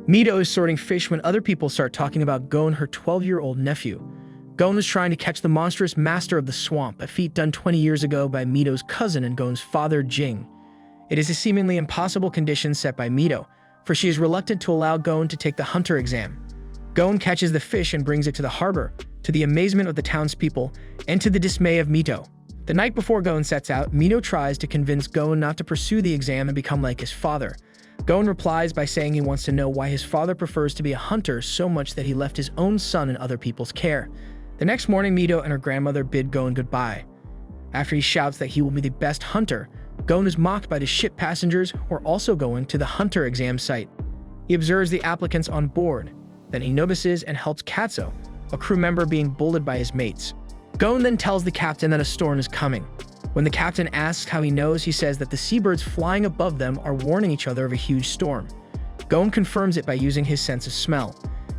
Mito is sorting fish when other people start talking about Gon, her 12-year-old nephew. Gon is trying to catch the monstrous master of the swamp, a feat done 20 years ago by Mito's cousin and Gon's father, Jing. It is a seemingly impossible condition set by Mito, for she is reluctant to allow Gon to take the hunter exam. Gon catches the fish and brings it to the harbor, to the amazement of the townspeople and to the dismay of Mito. The night before Gon sets out, Mito tries to convince Gon not to pursue the exam and become like his father. Gon replies by saying he wants to know why his father prefers to be a hunter so much that he left his own son in other people's care. The next morning, Mito and her grandmother bid Gon goodbye. After he shouts that he will be the best hunter, Gon is mocked by the ship passengers who are also going to the hunter exam site. He observes the applicants on board. Then he notices and helps Katsuo, a crew member being bullied by his mates. Gon then tells the captain that a storm is coming. When the captain asks how he knows, he says that the seabirds flying above them are warning each other of a huge storm. Gon confirms it by using his sense of smell.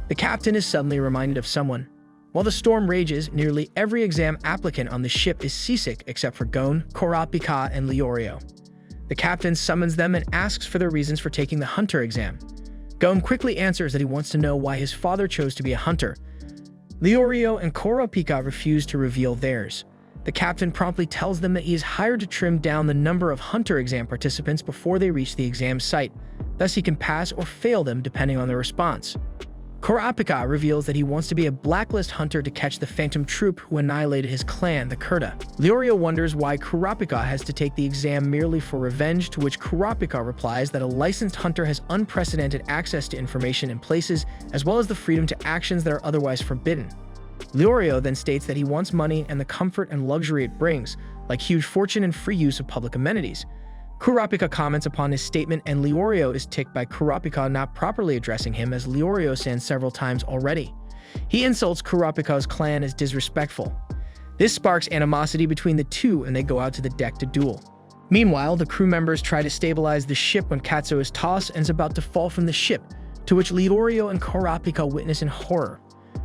The captain is suddenly reminded of someone. While the storm rages, nearly every exam applicant on the ship is seasick except for Gon, Kurapika, and Leorio. The captain summons them and asks for their reasons for taking the hunter exam. Gon quickly answers that he wants to know why his father chose to be a hunter. Leorio and Kurapika refuse to reveal theirs. The captain promptly tells them that he is hired to trim down the number of hunter exam participants before they reach the exam site, thus he can pass or fail them depending on their response. Kurapika reveals that he wants to be a blacklist hunter to catch the phantom troop who annihilated his clan, the Kurta. Leorio wonders why Kurapika has to take the exam merely for revenge, to which Kurapika replies that a licensed hunter has unprecedented access to information and places, as well as the freedom to actions that are otherwise forbidden. Leorio then states that he wants money and the comfort and luxury it brings, like huge fortune and free use of public amenities. Kurapika comments upon his statement, and Leorio is ticked by Kurapika not properly addressing him, as Leorio said several times already. He insults Kurapika's clan as disrespectful. This sparks animosity between the two and they go out to the deck to duel. Meanwhile, the crew members try to stabilize the ship when Katsuo is tossed and is about to fall from the ship, to which Leorio and Kurapika witness in horror.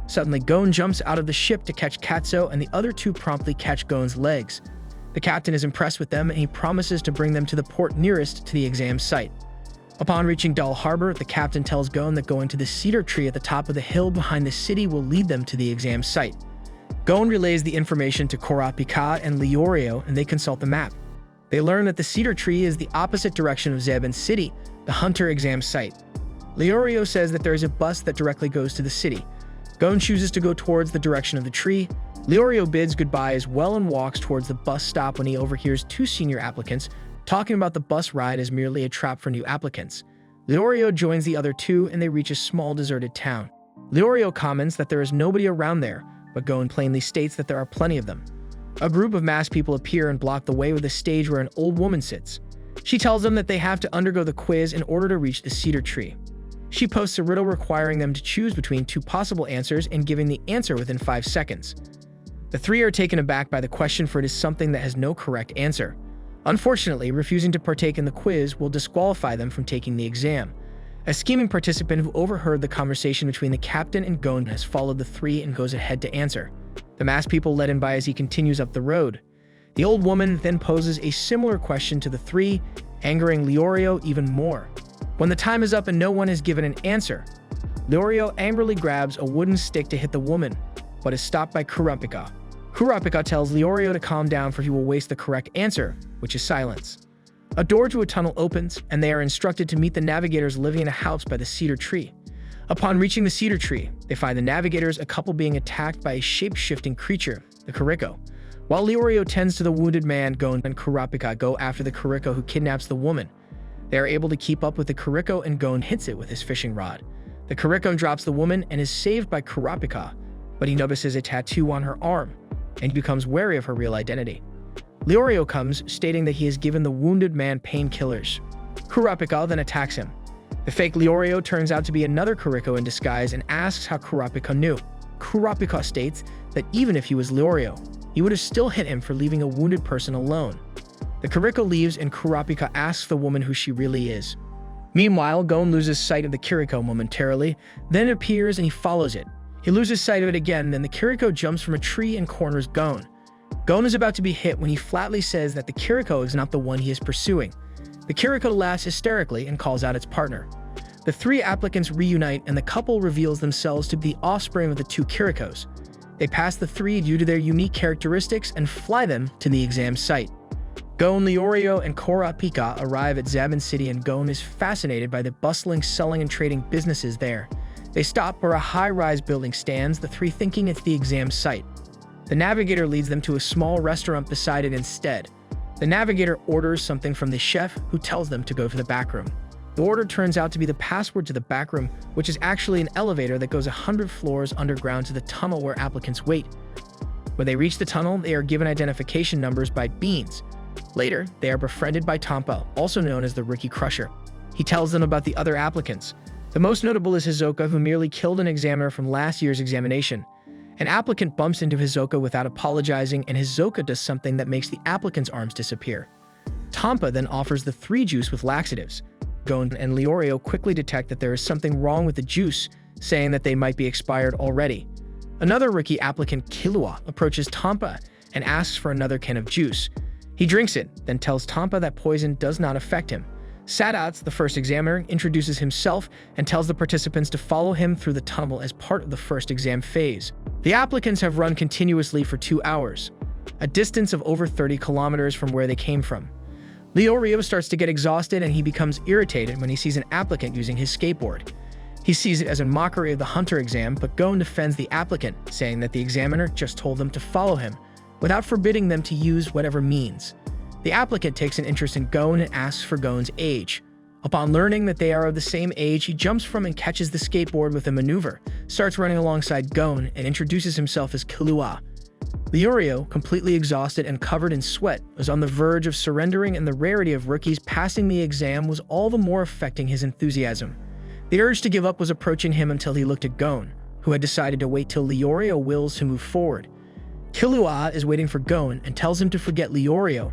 Suddenly, Gon jumps out of the ship to catch Katsuo, and the other two promptly catch Gon's legs. The captain is impressed with them and he promises to bring them to the port nearest to the exam site. Upon reaching Dull Harbor, the captain tells Gon that going to the cedar tree at the top of the hill behind the city will lead them to the exam site. Gon relays the information to Kurapika and Leorio and they consult the map. They learn that the cedar tree is the opposite direction of Zebin City, the hunter exam site. Leorio says that there is a bus that directly goes to the city. Gon chooses to go towards the direction of the tree. Leorio bids goodbye as well and walks towards the bus stop when he overhears two senior applicants talking about the bus ride as merely a trap for new applicants. Leorio joins the other two and they reach a small deserted town. Leorio comments that there is nobody around there, but Gon plainly states that there are plenty of them. A group of masked people appear and block the way with a stage where an old woman sits. She tells them that they have to undergo the quiz in order to reach the cedar tree. She posts a riddle requiring them to choose between two possible answers and giving the answer within 5 seconds. The three are taken aback by the question, for it is something that has no correct answer. Unfortunately, refusing to partake in the quiz will disqualify them from taking the exam. A scheming participant who overheard the conversation between the captain and Gon has followed the three and goes ahead to answer. The masked people let him by as he continues up the road. The old woman then poses a similar question to the three, angering Leorio even more. When the time is up and no one has given an answer, Leorio angrily grabs a wooden stick to hit the woman, but is stopped by Kurapika. Kurapika tells Leorio to calm down, for he will waste the correct answer, which is silence. A door to a tunnel opens, and they are instructed to meet the navigators living in a house by the cedar tree. Upon reaching the cedar tree, they find the navigators, a couple, being attacked by a shape-shifting creature, the Kuriko. While Leorio tends to the wounded man, Gon and Kurapika go after the Kuriko who kidnaps the woman. They are able to keep up with the Kuriko and Gon hits it with his fishing rod. The Kuriko drops the woman and is saved by Kurapika, but he notices a tattoo on her arm and becomes wary of her real identity. Leorio comes, stating that he has given the wounded man painkillers. Kurapika then attacks him. The fake Leorio turns out to be another Kuriko in disguise and asks how Kurapika knew. Kurapika states that even if he was Leorio, he would have still hit him for leaving a wounded person alone. The Kuriko leaves and Kurapika asks the woman who she really is. Meanwhile, Gon loses sight of the Kiriko momentarily, then it appears and he follows it. He loses sight of it again, then the Kiriko jumps from a tree and corners Gon. Gon is about to be hit when he flatly says that the Kiriko is not the one he is pursuing. The Kiriko laughs hysterically and calls out its partner. The three applicants reunite and the couple reveals themselves to be the offspring of the two Kirikos. They pass the three due to their unique characteristics and fly them to the exam site. Gon, Leorio, and Kurapika arrive at Zabin City and Gon is fascinated by the bustling selling and trading businesses there. They stop where a high-rise building stands, the three thinking it's the exam site. The navigator leads them to a small restaurant beside it instead. The navigator orders something from the chef, who tells them to go to the back room. The order turns out to be the password to the back room, which is actually an elevator that goes 100 floors underground to the tunnel where applicants wait. When they reach the tunnel, they are given identification numbers by Beans. Later, they are befriended by Tampa, also known as the Rookie Crusher. He tells them about the other applicants. The most notable is Hisoka, who merely killed an examiner from last year's examination. An applicant bumps into Hisoka without apologizing, and Hisoka does something that makes the applicant's arms disappear. Tampa then offers the three juice with laxatives. Gon and Leorio quickly detect that there is something wrong with the juice, saying that they might be expired already. Another rookie applicant, Killua, approaches Tampa and asks for another can of juice. He drinks it, then tells Tampa that poison does not affect him. Sadats, the first examiner, introduces himself and tells the participants to follow him through the tunnel as part of the first exam phase. The applicants have run continuously for 2 hours, a distance of over 30 kilometers from where they came from. Leorio starts to get exhausted and he becomes irritated when he sees an applicant using his skateboard. He sees it as a mockery of the hunter exam, but Gon defends the applicant, saying that the examiner just told them to follow him, without forbidding them to use whatever means. The applicant takes an interest in Gon and asks for Gon's age. Upon learning that they are of the same age, he jumps from and catches the skateboard with a maneuver, starts running alongside Gon, and introduces himself as Killua. Leorio, completely exhausted and covered in sweat, was on the verge of surrendering, and the rarity of rookies passing the exam was all the more affecting his enthusiasm. The urge to give up was approaching him until he looked at Gon, who had decided to wait till Leorio wills to move forward. Killua is waiting for Gon and tells him to forget Leorio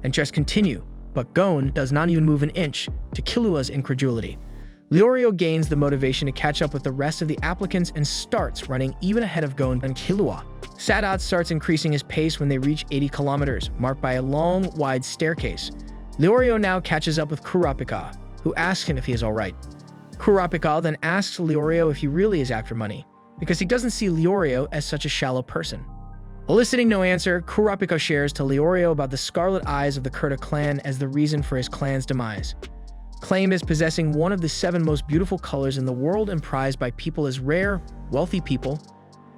and just continue, but Gon does not even move an inch, to Killua's incredulity. Leorio gains the motivation to catch up with the rest of the applicants and starts running even ahead of Gon and Killua. Sadat starts increasing his pace when they reach 80 kilometers, marked by a long, wide staircase. Leorio now catches up with Kurapika, who asks him if he is alright. Kurapika then asks Leorio if he really is after money, because he doesn't see Leorio as such a shallow person. Eliciting no answer, Kurapika shares to Leorio about the scarlet eyes of the Kurta clan as the reason for his clan's demise. Claimed as possessing one of the 7 most beautiful colors in the world and prized by people as rare, wealthy people,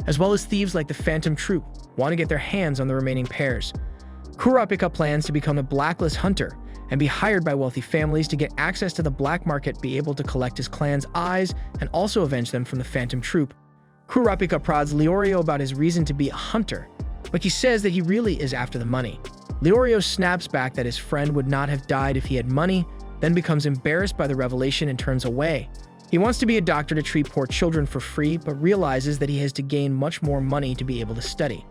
as well as thieves like the Phantom Troop, want to get their hands on the remaining pairs. Kurapika plans to become a blacklist hunter and be hired by wealthy families to get access to the black market, be able to collect his clan's eyes, and also avenge them from the Phantom Troop. Kurapika prods Leorio about his reason to be a hunter, but he says that he really is after the money. Leorio snaps back that his friend would not have died if he had money, then becomes embarrassed by the revelation and turns away. He wants to be a doctor to treat poor children for free, but realizes that he has to gain much more money to be able to study.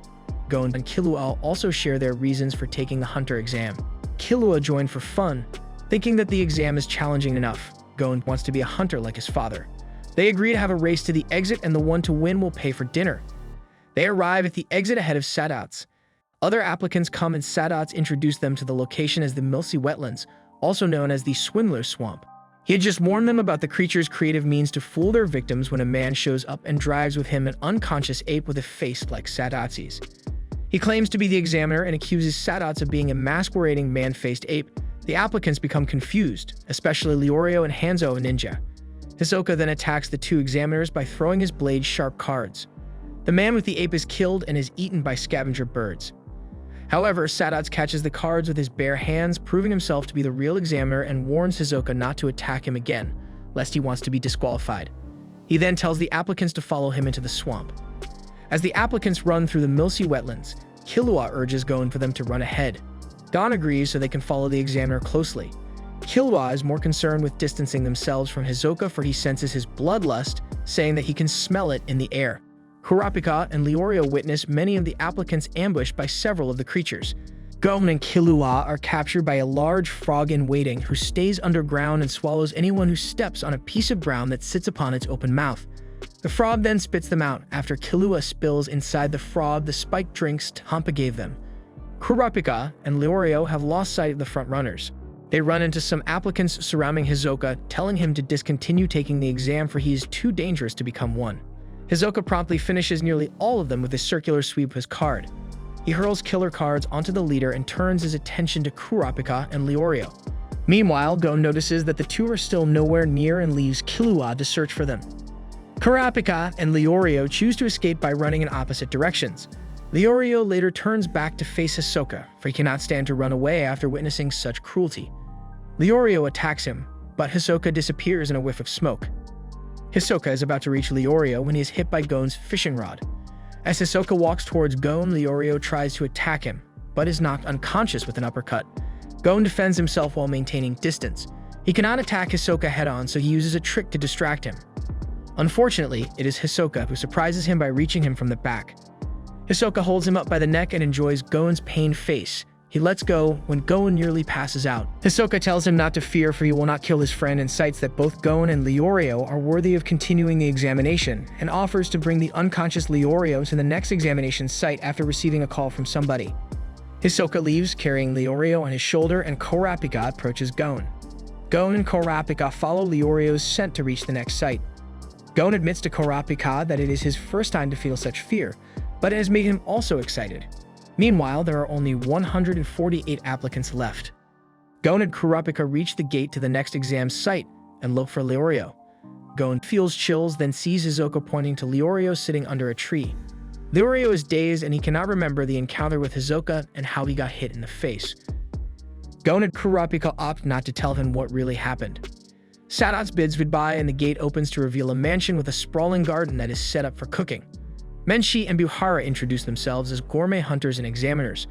Gon and Killua also share their reasons for taking the hunter exam. Killua joined for fun, thinking that the exam is challenging enough. Gon wants to be a hunter like his father. They agree to have a race to the exit, and the one to win will pay for dinner. They arrive at the exit ahead of Sadats. Other applicants come and Sadats introduce them to the location as the Milsey Wetlands, also known as the Swindler's Swamp. He had just warned them about the creature's creative means to fool their victims when a man shows up and drags with him an unconscious ape with a face like Sadatsi's. He claims to be the examiner and accuses Sadats of being a masquerading man-faced ape. The applicants become confused, especially Leorio and Hanzo, a ninja. Hisoka then attacks the 2 examiners by throwing his blade-sharp cards. The man with the ape is killed and is eaten by scavenger birds. However, Sadats catches the cards with his bare hands, proving himself to be the real examiner, and warns Hisoka not to attack him again, lest he wants to be disqualified. He then tells the applicants to follow him into the swamp. As the applicants run through the Milsey Wetlands, Killua urges Gon for them to run ahead. Gon agrees so they can follow the examiner closely. Killua is more concerned with distancing themselves from Hisoka, for he senses his bloodlust, saying that he can smell it in the air. Kurapika and Leorio witness many of the applicants ambushed by several of the creatures. Gon and Killua are captured by a large frog in waiting who stays underground and swallows anyone who steps on a piece of ground that sits upon its open mouth. The frog then spits them out after Killua spills inside the frog the spiked drinks Tampa gave them. Kurapika and Leorio have lost sight of the front runners. They run into some applicants surrounding Hisoka, telling him to discontinue taking the exam for he is too dangerous to become one. Hisoka promptly finishes nearly all of them with a circular sweep of his card. He hurls killer cards onto the leader and turns his attention to Kurapika and Leorio. Meanwhile, Gon notices that the two are still nowhere near and leaves Killua to search for them. Kurapika and Leorio choose to escape by running in opposite directions. Leorio later turns back to face Hisoka, for he cannot stand to run away after witnessing such cruelty. Leorio attacks him, but Hisoka disappears in a whiff of smoke. Hisoka is about to reach Leorio when he is hit by Gon's fishing rod. As Hisoka walks towards Gon, Leorio tries to attack him, but is knocked unconscious with an uppercut. Gon defends himself while maintaining distance. He cannot attack Hisoka head-on, so he uses a trick to distract him. Unfortunately, it is Hisoka who surprises him by reaching him from the back. Hisoka holds him up by the neck and enjoys Gon's pained face. He lets go when Gon nearly passes out. Hisoka tells him not to fear, for he will not kill his friend, and cites that both Gon and Leorio are worthy of continuing the examination, and offers to bring the unconscious Leorio to the next examination site after receiving a call from somebody. Hisoka leaves, carrying Leorio on his shoulder, and Kurapika approaches Gon. Gon and Kurapika follow Leorio's scent to reach the next site. Gon admits to Kurapika that it is his first time to feel such fear, but it has made him also excited. Meanwhile, there are only 148 applicants left. Gon and Kurapika reach the gate to the next exam site and look for Leorio. Gon feels chills, then sees Hisoka pointing to Leorio sitting under a tree. Leorio is dazed and he cannot remember the encounter with Hisoka and how he got hit in the face. Gon and Kurapika opt not to tell him what really happened. Sadats bids goodbye and the gate opens to reveal a mansion with a sprawling garden that is set up for cooking. Menshi and Buhara introduce themselves as gourmet hunters and examiners.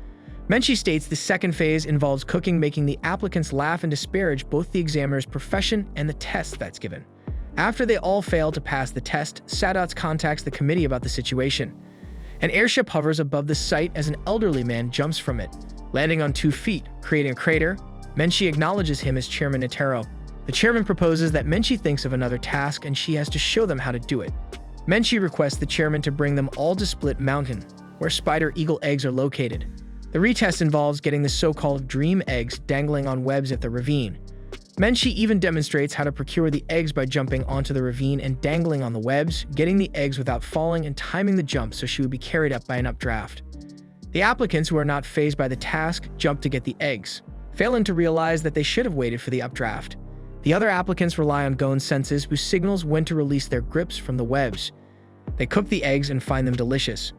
Menshi states the second phase involves cooking, making the applicants laugh and disparage both the examiner's profession and the test that's given. After they all fail to pass the test, Sadats contacts the committee about the situation. An airship hovers above the site as an elderly man jumps from it, landing on 2 feet, creating a crater. Menshi acknowledges him as Chairman Netero. The chairman proposes that Menshi thinks of another task and she has to show them how to do it. Menshi requests the chairman to bring them all to Split Mountain, where spider eagle eggs are located. The retest involves getting the so-called dream eggs dangling on webs at the ravine. Menshi even demonstrates how to procure the eggs by jumping onto the ravine and dangling on the webs, getting the eggs without falling and timing the jump so she would be carried up by an updraft. The applicants who are not fazed by the task jump to get the eggs, failing to realize that they should have waited for the updraft. The other applicants rely on Gon's senses, who signals when to release their grips from the webs. They cook the eggs and find them delicious.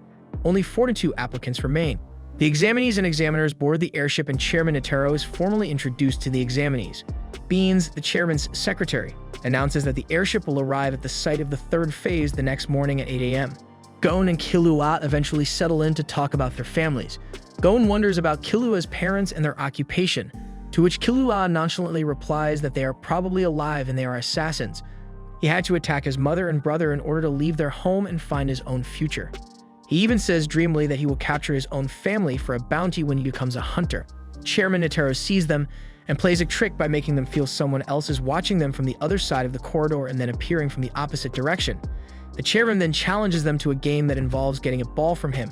Only 42 applicants remain. The examinees and examiners board the airship and Chairman Netero is formally introduced to the examinees. Beans, the chairman's secretary, announces that the airship will arrive at the site of the third phase the next morning at 8 a.m. Gon and Killua eventually settle in to talk about their families. Gon wonders about Killua's parents and their occupation, to which Killua nonchalantly replies that they are probably alive and they are assassins. He had to attack his mother and brother in order to leave their home and find his own future. He even says dreamily that he will capture his own family for a bounty when he becomes a hunter. Chairman Netero sees them and plays a trick by making them feel someone else is watching them from the other side of the corridor and then appearing from the opposite direction. The chairman then challenges them to a game that involves getting a ball from him,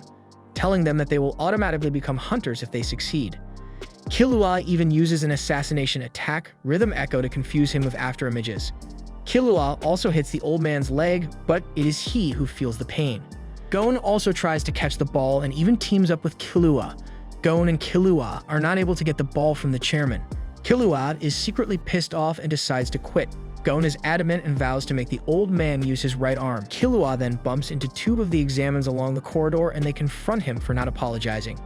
telling them that they will automatically become hunters if they succeed. Killua even uses an assassination attack, Rhythm Echo, to confuse him with afterimages. Killua also hits the old man's leg, but it is he who feels the pain. Gon also tries to catch the ball and even teams up with Killua. Gon and Killua are not able to get the ball from the chairman. Killua is secretly pissed off and decides to quit. Gon is adamant and vows to make the old man use his right arm. Killua then bumps into 2 of the examines along the corridor and they confront him for not apologizing.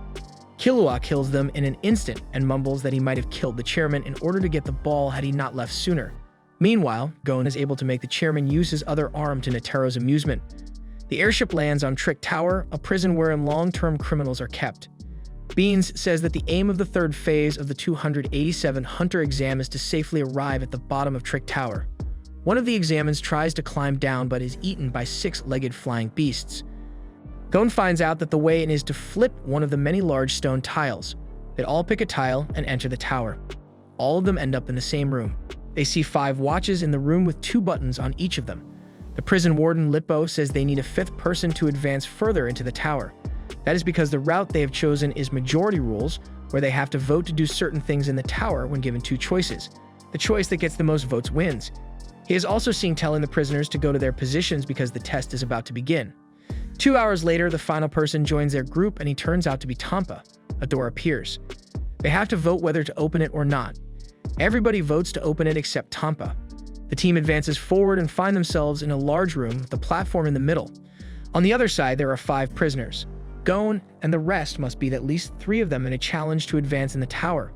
Killua kills them in an instant and mumbles that he might have killed the chairman in order to get the ball had he not left sooner. Meanwhile, Gon is able to make the chairman use his other arm to Netero's amusement. The airship lands on Trick Tower, a prison wherein long-term criminals are kept. Beans says that the aim of the third phase of the 287 Hunter exam is to safely arrive at the bottom of Trick Tower. One of the examines tries to climb down but is eaten by 6-legged flying beasts. Gon finds out that the way in is to flip one of the many large stone tiles. They all pick a tile and enter the tower. All of them end up in the same room. They see 5 watches in the room with 2 buttons on each of them. The prison warden Lippo says they need a 5th person to advance further into the tower. That is because the route they have chosen is majority rules, where they have to vote to do certain things in the tower when given two choices. The choice that gets the most votes wins. He is also seen telling the prisoners to go to their positions because the test is about to begin. 2 hours later, the final person joins their group and he turns out to be Tampa. A door appears. They have to vote whether to open it or not. Everybody votes to open it except Tampa. The team advances forward and find themselves in a large room with the platform in the middle. On the other side, there are 5 prisoners. Gon and the rest must beat at least 3 of them in a challenge to advance in the tower.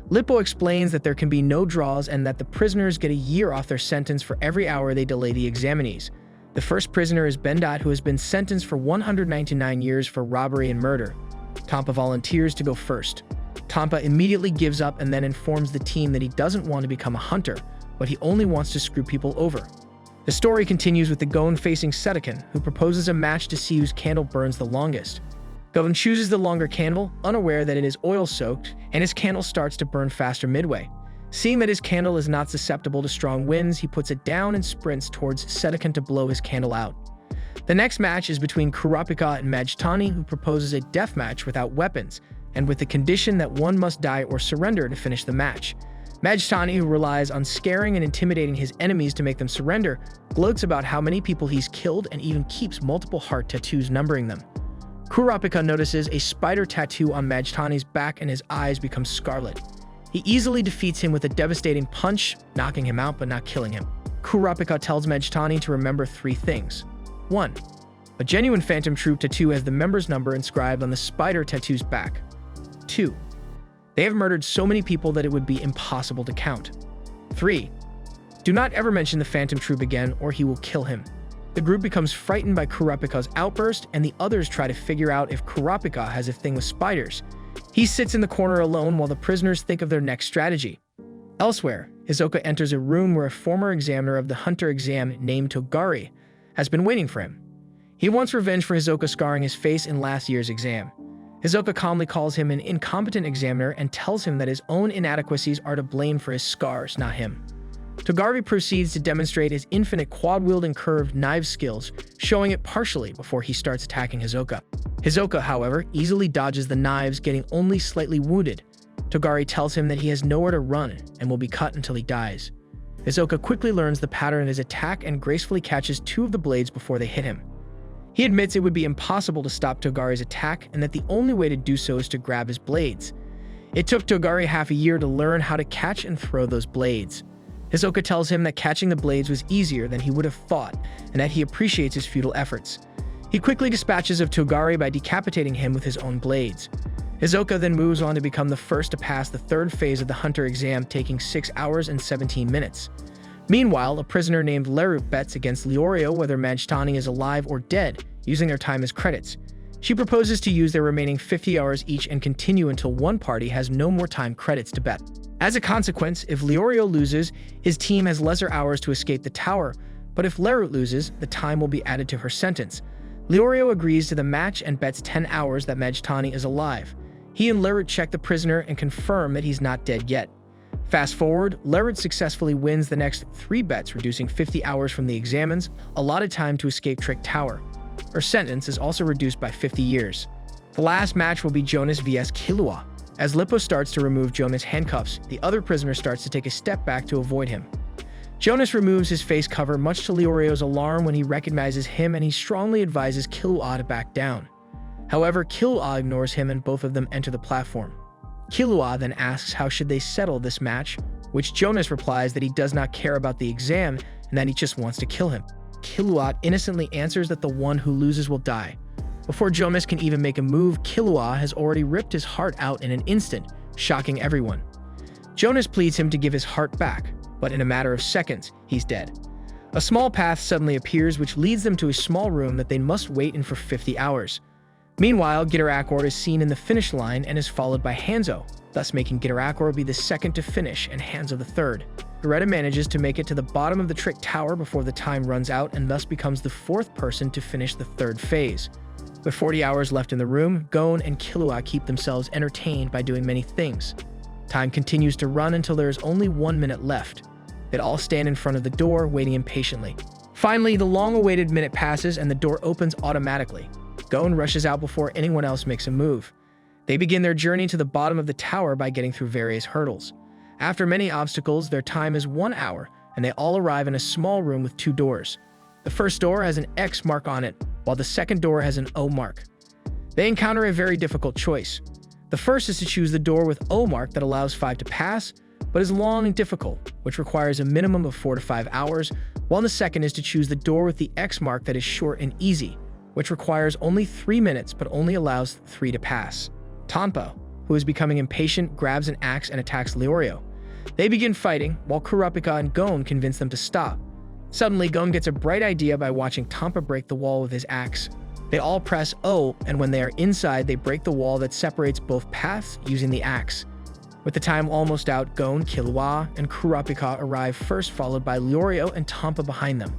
Lippo explains that there can be no draws and that the prisoners get a year off their sentence for every hour they delay the examinees. The first prisoner is Bendat, who has been sentenced for 199 years for robbery and murder. Tampa volunteers to go first. Tampa immediately gives up and then informs the team that he doesn't want to become a hunter, but he only wants to screw people over. The story continues with the Gon facing Sedekin, who proposes a match to see whose candle burns the longest. Gon chooses the longer candle, unaware that it is oil-soaked, and his candle starts to burn faster midway. Seeing that his candle is not susceptible to strong winds, he puts it down and sprints towards Sedekin to blow his candle out. The next match is between Kurapika and Majtani, who proposes a death match without weapons, and with the condition that one must die or surrender to finish the match. Majtani, who relies on scaring and intimidating his enemies to make them surrender, gloats about how many people he's killed and even keeps multiple heart tattoos numbering them. Kurapika notices a spider tattoo on Majtani's back and his eyes become scarlet. He easily defeats him with a devastating punch, knocking him out but not killing him. Kurapika tells Majtani to remember 3 things. 1. A genuine Phantom Troop tattoo has the member's number inscribed on the spider tattoo's back. 2. They have murdered so many people that it would be impossible to count. 3. Do not ever mention the Phantom Troop again or he will kill him. The group becomes frightened by Kurapika's outburst, and the others try to figure out if Kurapika has a thing with spiders. He sits in the corner alone while the prisoners think of their next strategy. Elsewhere, Hisoka enters a room where a former examiner of the Hunter exam named Togari has been waiting for him. He wants revenge for Hisoka scarring his face in last year's exam. Hisoka calmly calls him an incompetent examiner and tells him that his own inadequacies are to blame for his scars, not him. Togari proceeds to demonstrate his infinite quad-wielding curved knife skills, showing it partially before he starts attacking Hisoka. Hisoka, however, easily dodges the knives, getting only slightly wounded. Togari tells him that he has nowhere to run and will be cut until he dies. Hisoka quickly learns the pattern of his attack and gracefully catches 2 of the blades before they hit him. He admits it would be impossible to stop Togari's attack and that the only way to do so is to grab his blades. It took Togari half a year to learn how to catch and throw those blades. Hisoka tells him that catching the blades was easier than he would have thought, and that he appreciates his futile efforts. He quickly dispatches of Togari by decapitating him with his own blades. Hisoka then moves on to become the first to pass the 3rd phase of the Hunter exam, taking 6 hours and 17 minutes. Meanwhile, a prisoner named Lerut bets against Leorio whether Majtani is alive or dead, using their time as credits. She proposes to use their remaining 50 hours each and continue until one party has no more time credits to bet. As a consequence, if Leorio loses, his team has lesser hours to escape the tower, but if Lerut loses, the time will be added to her sentence. Leorio agrees to the match and bets 10 hours that Majtani is alive. He and Lerut check the prisoner and confirm that he's not dead yet. Fast forward, Lerut successfully wins the next 3 bets, reducing 50 hours from the examens, allotted time to escape Trick Tower. Her sentence is also reduced by 50 years. The last match will be Jonas vs Killua. As Lippo starts to remove Jonas' handcuffs, the other prisoner starts to take a step back to avoid him. Jonas removes his face cover, much to Leorio's alarm when he recognizes him, and he strongly advises Killua to back down. However, Killua ignores him and both of them enter the platform. Killua then asks how should they settle this match, which Jonas replies that he does not care about the exam and that he just wants to kill him. Killua innocently answers that the one who loses will die. Before Jonas can even make a move, Killua has already ripped his heart out in an instant, shocking everyone. Jonas pleads him to give his heart back, but in a matter of seconds, he's dead. A small path suddenly appears which leads them to a small room that they must wait in for 50 hours. Meanwhile, Gitarakor is seen in the finish line and is followed by Hanzo, thus making Gitarakor be the second to finish and Hanzo the third. Beretta manages to make it to the bottom of the Trick Tower before the time runs out and thus becomes the 4th person to finish the 3rd phase. With 40 hours left in the room, Gon and Killua keep themselves entertained by doing many things. Time continues to run until there is only 1 minute left. They all stand in front of the door, waiting impatiently. Finally, the long-awaited minute passes and the door opens automatically. Gon rushes out before anyone else makes a move. They begin their journey to the bottom of the tower by getting through various hurdles. After many obstacles, their time is 1 hour, and they all arrive in a small room with 2 doors. The first door has an X mark on it, while the second door has an O mark. They encounter a very difficult choice. The first is to choose the door with O mark that allows 5 to pass, but is long and difficult, which requires a minimum of 4 to 5 hours, while the second is to choose the door with the X mark that is short and easy, which requires only 3 minutes but only allows 3 to pass. Tanpa, who is becoming impatient, grabs an axe and attacks Leorio. They begin fighting, while Kurapika and Gon convince them to stop. Suddenly, Gon gets a bright idea by watching Tanpa break the wall with his axe. They all press O, and when they are inside, they break the wall that separates both paths using the axe. With the time almost out, Gon, Killua, and Kurapika arrive first, followed by Leorio and Tanpa behind them.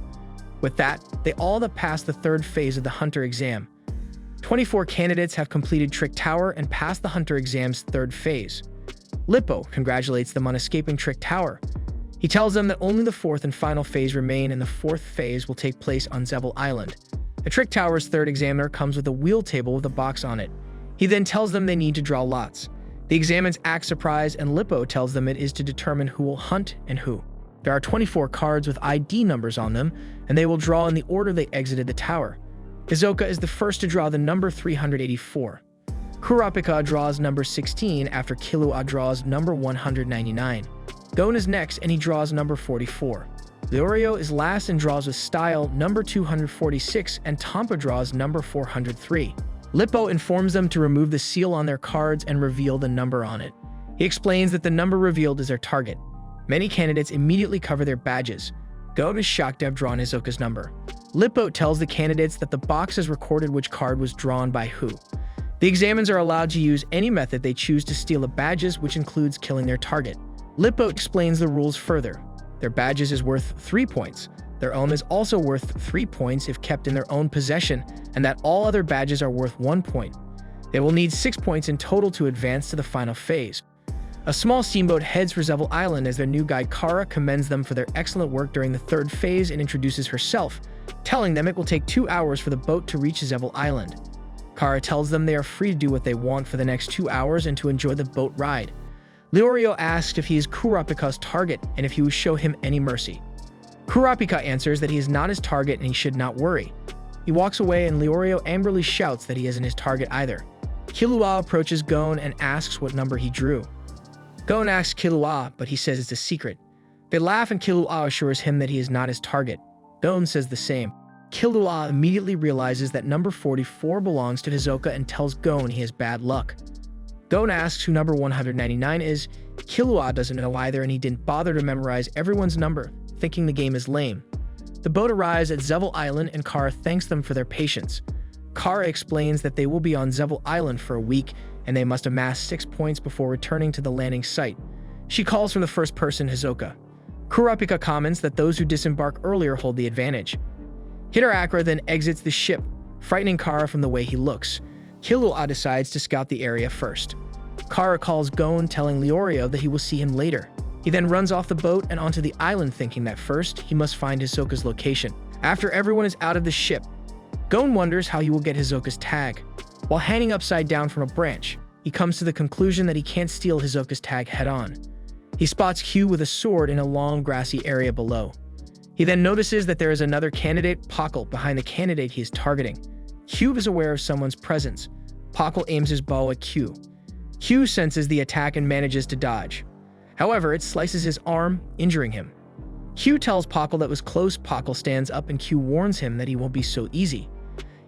With that, they all pass the 3rd phase of the Hunter exam. 24 candidates have completed Trick Tower and passed the Hunter exam's 3rd phase. Lippo congratulates them on escaping Trick Tower. He tells them that only the 4th and final phase remain, and the 4th phase will take place on Zevel Island. The Trick Tower's 3rd examiner comes with a wheel table with a box on it. He then tells them they need to draw lots. The examiners act surprised, and Lippo tells them it is to determine who will hunt and who. There are 24 cards with ID numbers on them, and they will draw in the order they exited the tower. Hisoka is the first to draw the number 384. Kurapika draws number 16 after Killua draws number 199. Gon is next and he draws number 44. Leorio is last and draws with style number 246, and Tanpa draws number 403. Lippo informs them to remove the seal on their cards and reveal the number on it. He explains that the number revealed is their target. Many candidates immediately cover their badges. Gon is shocked to have drawn Hisoka's number. Lippo tells the candidates that the box has recorded which card was drawn by who. The examiners are allowed to use any method they choose to steal the badges, which includes killing their target. Lippo explains the rules further. Their badges is worth 3 points. Their own is also worth 3 points if kept in their own possession, and that all other badges are worth 1 point. They will need 6 points in total to advance to the final phase. A small steamboat heads for Zevel Island as their new guide Kara commends them for their excellent work during the 3rd phase and introduces herself, telling them it will take 2 hours for the boat to reach Zevel Island. Kara tells them they are free to do what they want for the next 2 hours and to enjoy the boat ride. Leorio asks if he is Kurapika's target and if he will show him any mercy. Kurapika answers that he is not his target and he should not worry. He walks away and Leorio angrily shouts that he isn't his target either. Killua approaches Gon and asks what number he drew. Gon asks Killua, but he says it's a secret. They laugh and Killua assures him that he is not his target. Gon says the same. Killua immediately realizes that number 44 belongs to Hisoka and tells Gon he has bad luck. Gon asks who number 199 is. Killua doesn't know either and he didn't bother to memorize everyone's number, thinking the game is lame. The boat arrives at Zevel Island and Kara thanks them for their patience. Kara explains that they will be on Zevel Island for a week and they must amass 6 points before returning to the landing site. She calls from the first person Hisoka. Kurapika comments that those who disembark earlier hold the advantage. Hitarakura then exits the ship, frightening Kara from the way he looks. Killua decides to scout the area first. Kara calls Gon, telling Leorio that he will see him later. He then runs off the boat and onto the island, thinking that first he must find Hisoka's location. After everyone is out of the ship, Gon wonders how he will get Hisoka's tag. While hanging upside down from a branch, he comes to the conclusion that he can't steal Hisoka's tag head-on. He spots Q with a sword in a long grassy area below. He then notices that there is another candidate, Pockle, behind the candidate he is targeting. Q is aware of someone's presence. Pockle aims his bow at Q. Q senses the attack and manages to dodge. However, it slices his arm, injuring him. Q tells Pockle that was close. Pockle stands up and Q warns him that he won't be so easy.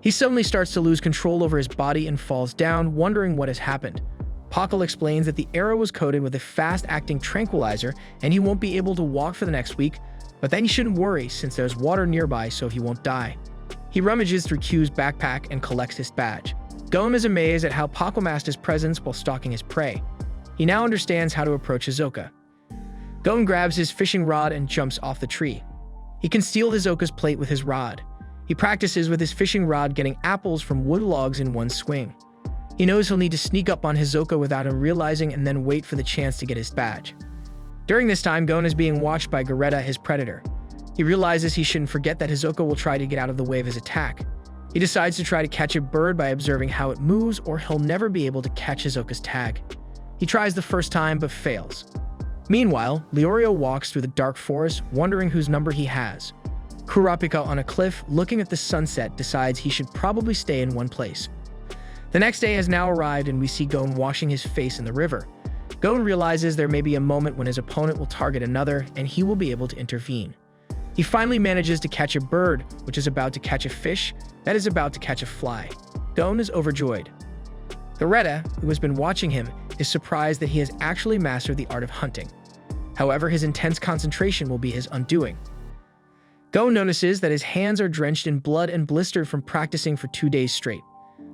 He suddenly starts to lose control over his body and falls down, wondering what has happened. Pockle explains that the arrow was coated with a fast-acting tranquilizer and he won't be able to walk for the next week, but then he shouldn't worry since there's water nearby so he won't die. He rummages through Q's backpack and collects his badge. Gon is amazed at how Pockle masked his presence while stalking his prey. He now understands how to approach Hisoka. Gon grabs his fishing rod and jumps off the tree. He can steal Hisoka's plate with his rod. He practices with his fishing rod getting apples from wood logs in one swing. He knows he'll need to sneak up on Hisoka without him realizing and then wait for the chance to get his badge. During this time, Gon is being watched by Garetta, his predator. He realizes he shouldn't forget that Hisoka will try to get out of the way of his attack. He decides to try to catch a bird by observing how it moves, or he'll never be able to catch Hisoka's tag. He tries the first time but fails. Meanwhile, Leorio walks through the dark forest, wondering whose number he has. Kurapika, on a cliff, looking at the sunset, decides he should probably stay in one place. The next day has now arrived and we see Gon washing his face in the river. Gon realizes there may be a moment when his opponent will target another and he will be able to intervene. He finally manages to catch a bird, which is about to catch a fish, that is about to catch a fly. Gon is overjoyed. Loretta, who has been watching him, is surprised that he has actually mastered the art of hunting. However, his intense concentration will be his undoing. Gon notices that his hands are drenched in blood and blistered from practicing for 2 days straight.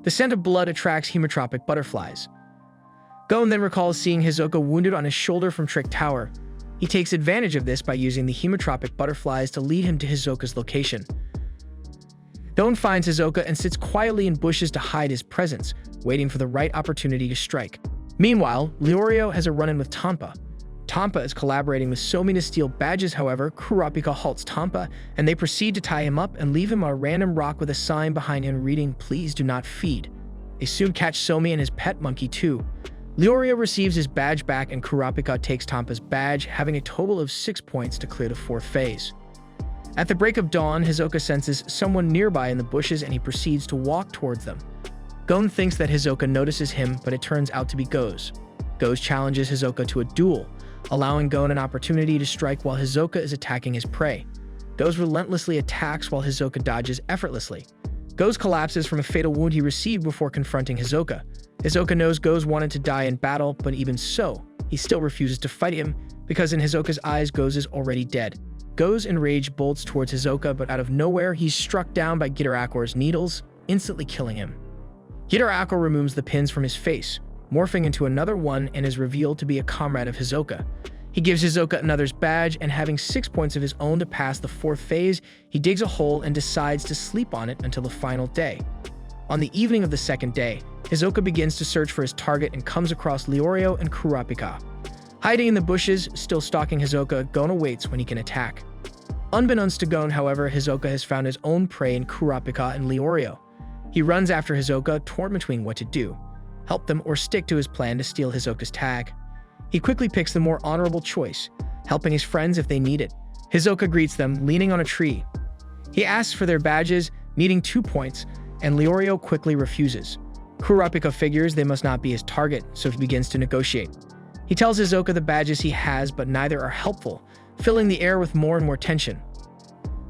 The scent of blood attracts hemotropic butterflies. Gon then recalls seeing Hisoka wounded on his shoulder from Trick Tower. He takes advantage of this by using the hemotropic butterflies to lead him to Hisoka's location. Gon finds Hisoka and sits quietly in bushes to hide his presence, waiting for the right opportunity to strike. Meanwhile, Leorio has a run-in with Tampa. Tampa is collaborating with Somi to steal badges. However, Kurapika halts Tampa, and they proceed to tie him up and leave him on a random rock with a sign behind him reading, "Please do not feed." They soon catch Somi and his pet monkey too. Leorio receives his badge back and Kurapika takes Tampa's badge, having a total of 6 points to clear the 4th phase. At the break of dawn, Hisoka senses someone nearby in the bushes and he proceeds to walk towards them. Gon thinks that Hisoka notices him, but it turns out to be Goz. Goz challenges Hisoka to a duel, allowing Gon an opportunity to strike while Hisoka is attacking his prey. Goz relentlessly attacks while Hisoka dodges effortlessly. Goz collapses from a fatal wound he received before confronting Hisoka. Hisoka knows Goz wanted to die in battle, but even so, he still refuses to fight him, because in Hisoka's eyes, Goz is already dead. Goz enraged bolts towards Hisoka, but out of nowhere, he's struck down by Gitarakor's needles, instantly killing him. Gitarakor removes the pins from his face, morphing into another one, and is revealed to be a comrade of Hisoka. He gives Hisoka another's badge, and having 6 points of his own to pass the 4th phase, he digs a hole and decides to sleep on it until the final day. On the evening of the 2nd day, Hisoka begins to search for his target and comes across Leorio and Kurapika. Hiding in the bushes, still stalking Hisoka, Gon awaits when he can attack. Unbeknownst to Gon, however, Hisoka has found his own prey in Kurapika and Leorio. He runs after Hisoka, torn between what to do: help them or stick to his plan to steal Hisoka's tag. He quickly picks the more honorable choice, helping his friends if they need it. Hisoka greets them, leaning on a tree. He asks for their badges, needing 2 points, and Leorio quickly refuses. Kurapika figures they must not be his target, so he begins to negotiate. He tells Hisoka the badges he has, but neither are helpful, filling the air with more and more tension.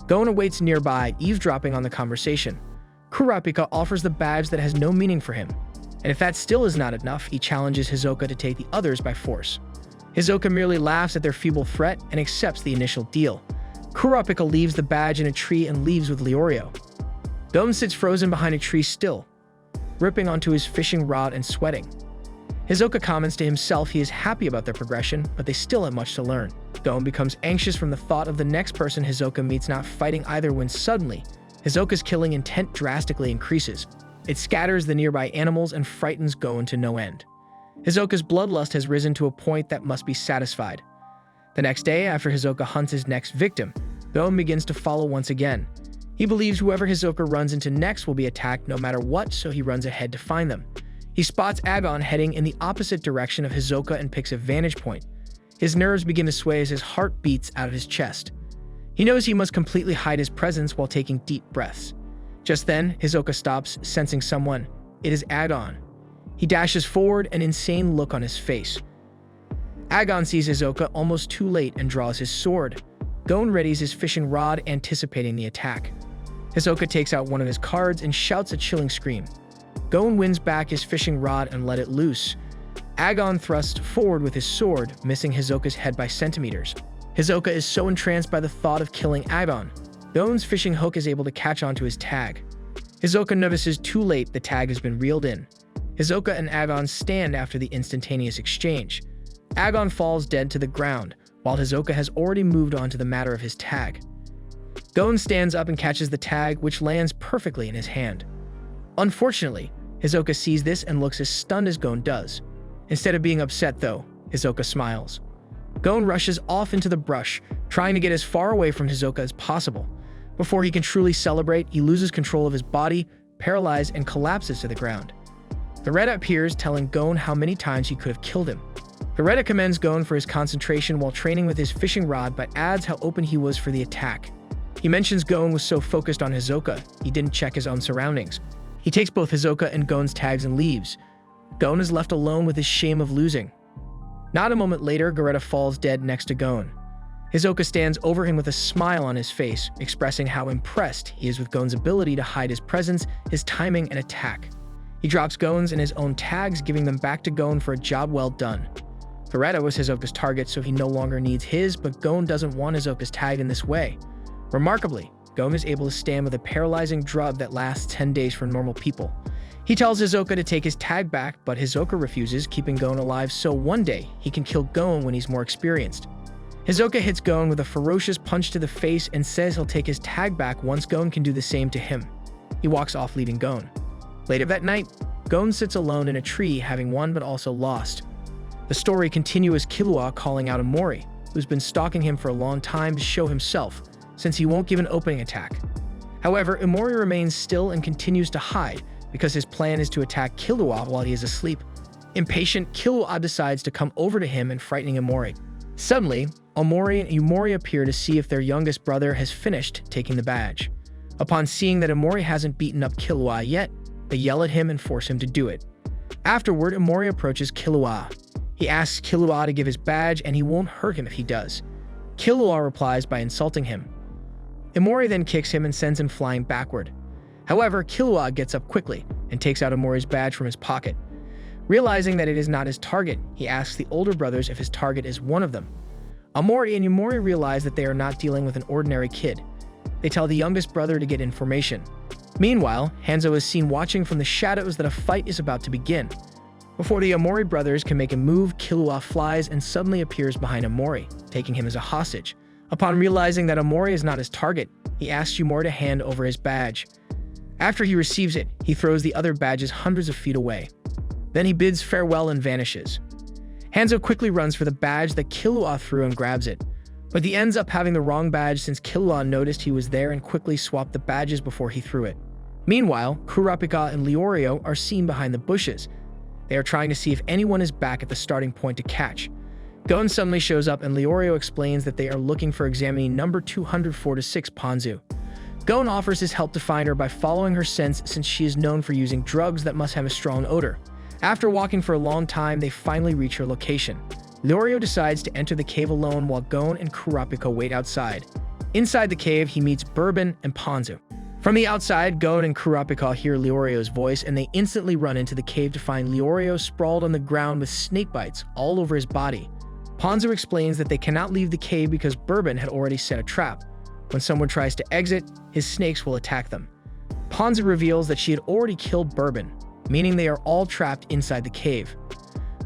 Gon awaits nearby, eavesdropping on the conversation. Kurapika offers the badge that has no meaning for him, and if that still is not enough, he challenges Hisoka to take the others by force. Hisoka merely laughs at their feeble threat and accepts the initial deal. Kurapika leaves the badge in a tree and leaves with Leorio. Gon sits frozen behind a tree still, ripping onto his fishing rod and sweating. Hisoka comments to himself he is happy about their progression, but they still have much to learn. Gon becomes anxious from the thought of the next person Hisoka meets not fighting either when suddenly, Hisoka's killing intent drastically increases. It scatters the nearby animals and frightens Gon to no end. Hisoka's bloodlust has risen to a point that must be satisfied. The next day, after Hisoka hunts his next victim, Gon begins to follow once again. He believes whoever Hisoka runs into next will be attacked no matter what, so he runs ahead to find them. He spots Agon heading in the opposite direction of Hisoka and picks a vantage point. His nerves begin to sway as his heart beats out of his chest. He knows he must completely hide his presence while taking deep breaths. Just then, Hisoka stops, sensing someone. It is Agon. He dashes forward, an insane look on his face. Agon sees Hisoka almost too late and draws his sword. Gon readies his fishing rod, anticipating the attack. Hisoka takes out one of his cards and shouts a chilling scream. Gon wins back his fishing rod and let it loose. Agon thrusts forward with his sword, missing Hisoka's head by centimeters. Hisoka is so entranced by the thought of killing Agon. Gon's fishing hook is able to catch onto his tag. Hisoka notices too late the tag has been reeled in. Hisoka and Agon stand after the instantaneous exchange. Agon falls dead to the ground, while Hisoka has already moved on to the matter of his tag. Gon stands up and catches the tag, which lands perfectly in his hand. Unfortunately, Hisoka sees this and looks as stunned as Gon does. Instead of being upset though, Hisoka smiles. Gon rushes off into the brush, trying to get as far away from Hisoka as possible. Before he can truly celebrate, he loses control of his body, paralyzed, and collapses to the ground. Beretta appears, telling Gon how many times he could have killed him. Beretta commends Gon for his concentration while training with his fishing rod, but adds how open he was for the attack. He mentions Gon was so focused on Hisoka, he didn't check his own surroundings. He takes both Hisoka and Gon's tags and leaves. Gon is left alone with his shame of losing. Not a moment later, Beretta falls dead next to Gon. Hisoka stands over him with a smile on his face, expressing how impressed he is with Gon's ability to hide his presence, his timing, and attack. He drops Gon's and his own tags, giving them back to Gon for a job well done. Beretta was Hisoka's target, so he no longer needs his, but Gon doesn't want Hisoka's tag in this way. Remarkably, Gon is able to stand with a paralyzing drug that lasts 10 days for normal people. He tells Hisoka to take his tag back, but Hisoka refuses, keeping Gon alive so one day he can kill Gon when he's more experienced. Hisoka hits Gon with a ferocious punch to the face and says he'll take his tag back once Gon can do the same to him. He walks off, leaving Gon. Later that night, Gon sits alone in a tree, having won but also lost. The story continues, Killua calling out Amori, who's been stalking him for a long time, to show himself, since he won't give an opening attack. However, Amori remains still and continues to hide, because his plan is to attack Killua while he is asleep. Impatient, Killua decides to come over to him and frightening Amori. Suddenly, Amori and Umori appear to see if their youngest brother has finished taking the badge. Upon seeing that Amori hasn't beaten up Killua yet, they yell at him and force him to do it. Afterward, Amori approaches Killua. He asks Killua to give his badge and he won't hurt him if he does. Killua replies by insulting him. Amori then kicks him and sends him flying backward. However, Killua gets up quickly and takes out Amori's badge from his pocket. Realizing that it is not his target, he asks the older brothers if his target is one of them. Amori and Umori realize that they are not dealing with an ordinary kid. They tell the youngest brother to get information. Meanwhile, Hanzo is seen watching from the shadows that a fight is about to begin. Before the Amori brothers can make a move, Killua flies and suddenly appears behind Amori, taking him as a hostage. Upon realizing that Amori is not his target, he asks Umori to hand over his badge. After he receives it, he throws the other badges hundreds of feet away. Then he bids farewell and vanishes. Hanzo quickly runs for the badge that Killua threw and grabs it, but he ends up having the wrong badge since Killua noticed he was there and quickly swapped the badges before he threw it. Meanwhile, Kurapika and Leorio are seen behind the bushes. They are trying to see if anyone is back at the starting point to catch. Gon suddenly shows up and Leorio explains that they are looking for examinee number 246 Ponzu. Gon offers his help to find her by following her scents since she is known for using drugs that must have a strong odor. After walking for a long time, they finally reach her location. Leorio decides to enter the cave alone while Gon and Kurapika wait outside. Inside the cave, he meets Bourbon and Ponzu. From the outside, Gon and Kurapika hear Leorio's voice and they instantly run into the cave to find Leorio sprawled on the ground with snake bites all over his body. Ponzu explains that they cannot leave the cave because Bourbon had already set a trap. When someone tries to exit, his snakes will attack them. Ponzu reveals that she had already killed Bourbon, meaning they are all trapped inside the cave.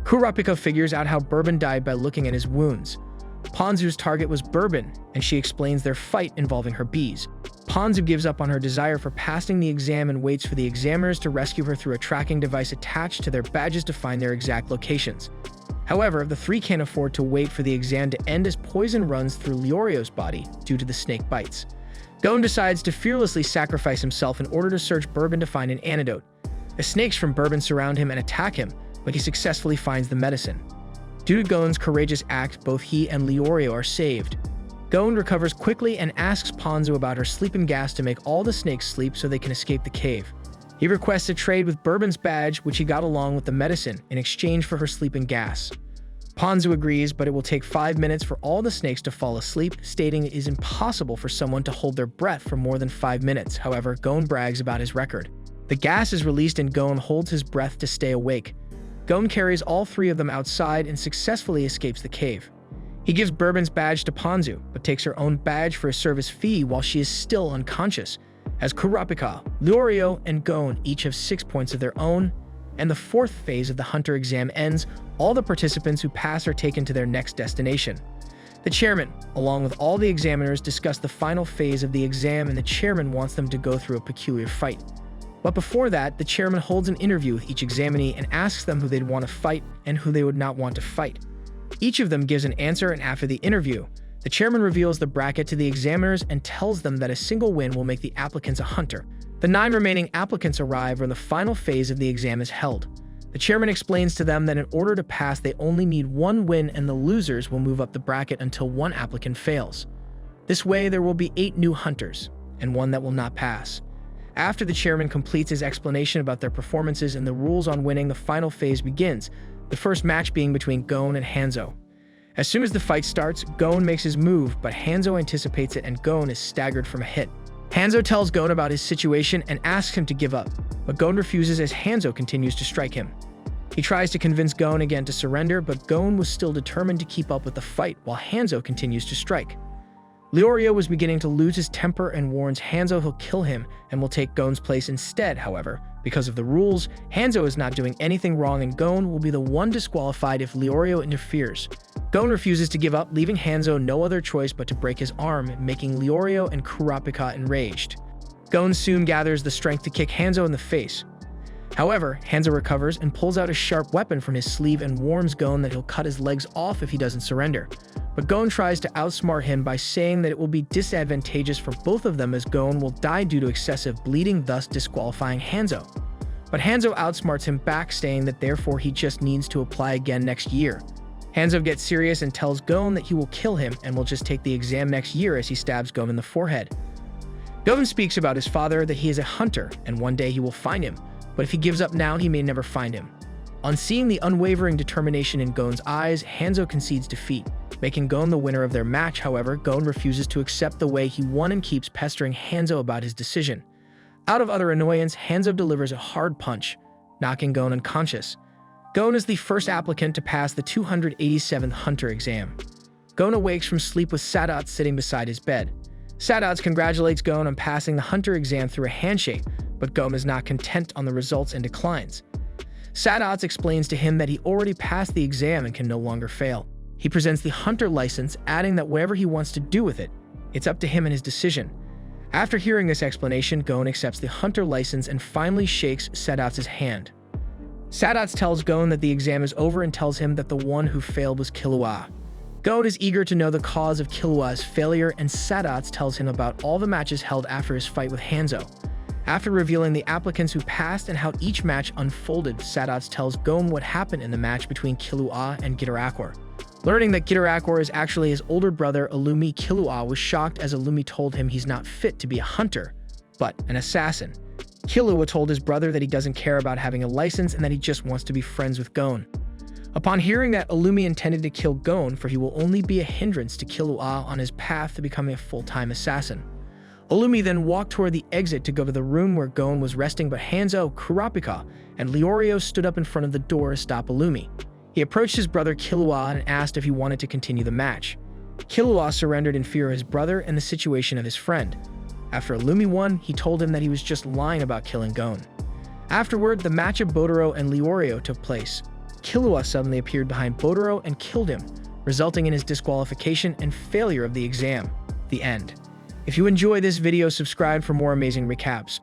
Kurapika figures out how Bourbon died by looking at his wounds. Ponzu's target was Bourbon, and she explains their fight involving her bees. Ponzu gives up on her desire for passing the exam and waits for the examiners to rescue her through a tracking device attached to their badges to find their exact locations. However, the three can't afford to wait for the exam to end as poison runs through Leorio's body due to the snake bites. Gon decides to fearlessly sacrifice himself in order to search Bourbon to find an antidote. The snakes from Bourbon surround him and attack him, but he successfully finds the medicine. Due to Gon's courageous act, both he and Leorio are saved. Gon recovers quickly and asks Ponzu about her sleeping gas to make all the snakes sleep so they can escape the cave. He requests a trade with Bourbon's badge, which he got along with the medicine, in exchange for her sleeping gas. Ponzu agrees, but it will take 5 minutes for all the snakes to fall asleep, stating it is impossible for someone to hold their breath for more than 5 minutes. However, Gon brags about his record. The gas is released and Gon holds his breath to stay awake. Gon carries all three of them outside and successfully escapes the cave. He gives Bourbon's badge to Ponzu, but takes her own badge for a service fee while she is still unconscious. As Kurapika, Leorio, and Gon each have 6 points of their own, and the fourth phase of the Hunter exam ends, all the participants who pass are taken to their next destination. The chairman, along with all the examiners, discuss the final phase of the exam and the chairman wants them to go through a peculiar fight. But before that, the chairman holds an interview with each examinee and asks them who they'd want to fight and who they would not want to fight. Each of them gives an answer, and after the interview, the chairman reveals the bracket to the examiners and tells them that a single win will make the applicants a hunter. The 9 remaining applicants arrive when the final phase of the exam is held. The chairman explains to them that in order to pass, they only need 1 win and the losers will move up the bracket until 1 applicant fails. This way, there will be 8 new hunters, and 1 that will not pass. After the chairman completes his explanation about their performances and the rules on winning, the final phase begins, the first match being between Gon and Hanzo. As soon as the fight starts, Gon makes his move, but Hanzo anticipates it and Gon is staggered from a hit. Hanzo tells Gon about his situation and asks him to give up, but Gon refuses as Hanzo continues to strike him. He tries to convince Gon again to surrender, but Gon was still determined to keep up with the fight while Hanzo continues to strike. Leorio was beginning to lose his temper and warns Hanzo he'll kill him and will take Gon's place instead. However, because of the rules, Hanzo is not doing anything wrong and Gon will be the one disqualified if Leorio interferes. Gon refuses to give up, leaving Hanzo no other choice but to break his arm, making Leorio and Kurapika enraged. Gon soon gathers the strength to kick Hanzo in the face. However, Hanzo recovers and pulls out a sharp weapon from his sleeve and warns Gon that he'll cut his legs off if he doesn't surrender. But Gon tries to outsmart him by saying that it will be disadvantageous for both of them as Gon will die due to excessive bleeding, thus disqualifying Hanzo. But Hanzo outsmarts him back, saying that therefore he just needs to apply again next year. Hanzo gets serious and tells Gon that he will kill him and will just take the exam next year as he stabs Gon in the forehead. Gon speaks about his father, that he is a hunter and one day he will find him, but if he gives up now, he may never find him. On seeing the unwavering determination in Gon's eyes, Hanzo concedes defeat, making Gon the winner of their match. However, Gon refuses to accept the way he won and keeps pestering Hanzo about his decision. Out of utter annoyance, Hanzo delivers a hard punch, knocking Gon unconscious. Gon is the first applicant to pass the 287th Hunter exam. Gon awakes from sleep with Sadat sitting beside his bed. Sadat congratulates Gon on passing the Hunter exam through a handshake, but Gon is not content on the results and declines. Sadat explains to him that he already passed the exam and can no longer fail. He presents the Hunter license, adding that whatever he wants to do with it, it's up to him and his decision. After hearing this explanation, Gon accepts the Hunter license and finally shakes Sadat's hand. Sadat tells Gon that the exam is over and tells him that the one who failed was Killua. Gon is eager to know the cause of Killua's failure, and Sadat tells him about all the matches held after his fight with Hanzo. After revealing the applicants who passed and how each match unfolded, Sadat tells Gon what happened in the match between Killua and Gitarakor. Learning that Gitarakor is actually his older brother, Illumi, Killua was shocked as Illumi told him he's not fit to be a hunter, but an assassin. Killua told his brother that he doesn't care about having a license and that he just wants to be friends with Gon. Upon hearing that Illumi intended to kill Gon, for he will only be a hindrance to Killua on his path to becoming a full-time assassin. Illumi then walked toward the exit to go to the room where Gon was resting, but Hanzo, Kurapika, and Leorio stood up in front of the door to stop Illumi. He approached his brother Killua and asked if he wanted to continue the match. Killua surrendered in fear of his brother and the situation of his friend. After Illumi won, he told him that he was just lying about killing Gon. Afterward, the match of Botaro and Leorio took place. Killua suddenly appeared behind Botaro and killed him, resulting in his disqualification and failure of the exam. The end. If you enjoy this video, subscribe for more amazing recaps.